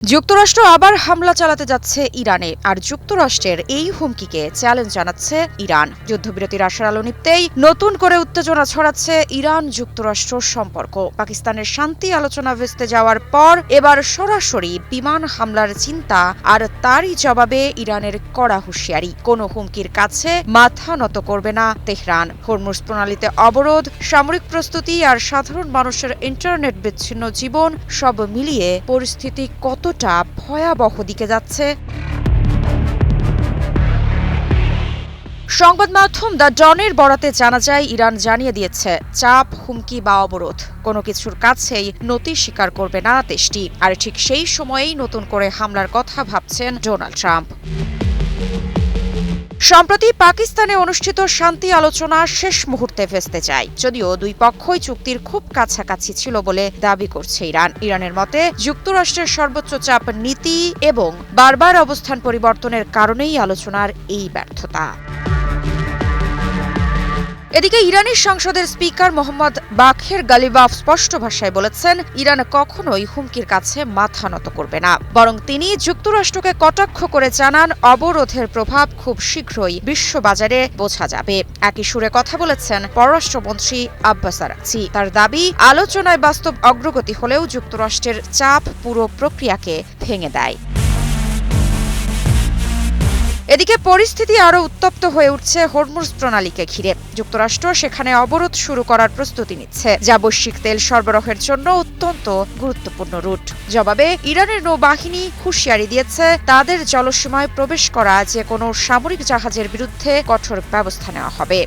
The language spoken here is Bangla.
যুক্তরাষ্ট্র আবার হামলা চালাতে যাচ্ছে ইরানে, আর যুক্তরাষ্ট্রের এই হুমকিকে চ্যালেঞ্জ জানাচ্ছে ইরান। যুদ্ধবিরতির আশার আলো নিভতেই নতুন করে উত্তেজনা ছড়াচ্ছে ইরান যুক্তরাষ্ট্র সম্পর্ক। পাকিস্তানের শান্তি আলোচনা ভেস্তে যাওয়ার পর এবার সরাসরি বিমান হামলার চিন্তা, আর তারই জবাবে ইরানের কড়া হুঁশিয়ারি। কোনো হুমকির কাছে মাথা নত করবে না তেহরান। হরমুজ প্রণালীতে অবরোধ, সামরিক প্রস্তুতি আর সাধারণ মানুষের ইন্টারনেট বিচ্ছিন্ন জীবন, সব মিলিয়ে পরিস্থিতি কতটা ভয়াবহ দিকে যাচ্ছে। সংবাদ মাধ্যম দ্য ডনের বরাতে জানা যায়, ইরান জানিয়ে দিয়েছে চাপ, হুমকি বা অবরোধ কোনো কিছুর কাছেই নতি স্বীকার করবে না দেশটি। আর ঠিক সেই সময়েই নতুন করে হামলার কথা ভাবছেন ডোনাল্ড ট্রাম্প। সম্প্রতি পাকিস্তানে অনুষ্ঠিত শান্তি আলোচনা শেষ মুহূর্তে ভেস্তে যায়, যদিও দুই পক্ষই চুক্তির খুব কাছাকাছি ছিল বলে দাবি করছে ইরান। ইরানের মতে যুক্তরাষ্ট্রের সর্বোচ্চ চাপ নীতি এবং বারবার অবস্থান পরিবর্তনের কারণেই আলোচনার এই ব্যর্থতা। এদিকে ইরানি সংসদের স্পিকার মোহাম্মদ বাখের গালিবাফ স্পষ্ট ভাষায় বলেছেন, ইরান কখনোই হুমকির কাছে মাথা নত করবে না। বরং তিনি যুক্তরাষ্ট্রকে কটাক্ষ করে জানান, অবরোধের প্রভাব খুব শীঘ্রই বিশ্ববাজারে বোঝা যাবে। একই সুরে কথা বলেছেন পররাষ্ট্রমন্ত্রী আব্বাস আরাগচি। তার দাবি, আলোচনায় বাস্তব অগ্রগতি হলেও যুক্তরাষ্ট্রের চাপ পুরো প্রক্রিয়াকে ভেঙে দেয়। এদিকে পরিস্থিতি আরও উত্তপ্ত হয়ে উঠছে হরমুজ প্রণালীকে ঘিরে। যুক্তরাষ্ট্র সেখানে অবরোধ শুরু করার প্রস্তুতি নিচ্ছে, যা বৈশ্বিক তেল সরবরাহের জন্য অত্যন্ত গুরুত্বপূর্ণ রুট। জবাবে ইরানের নৌবাহিনী হুঁশিয়ারি দিয়েছে, তাদের জলসীমায় প্রবেশ করা যে কোনো সামরিক জাহাজের বিরুদ্ধে কঠোর ব্যবস্থা নেওয়া হবে।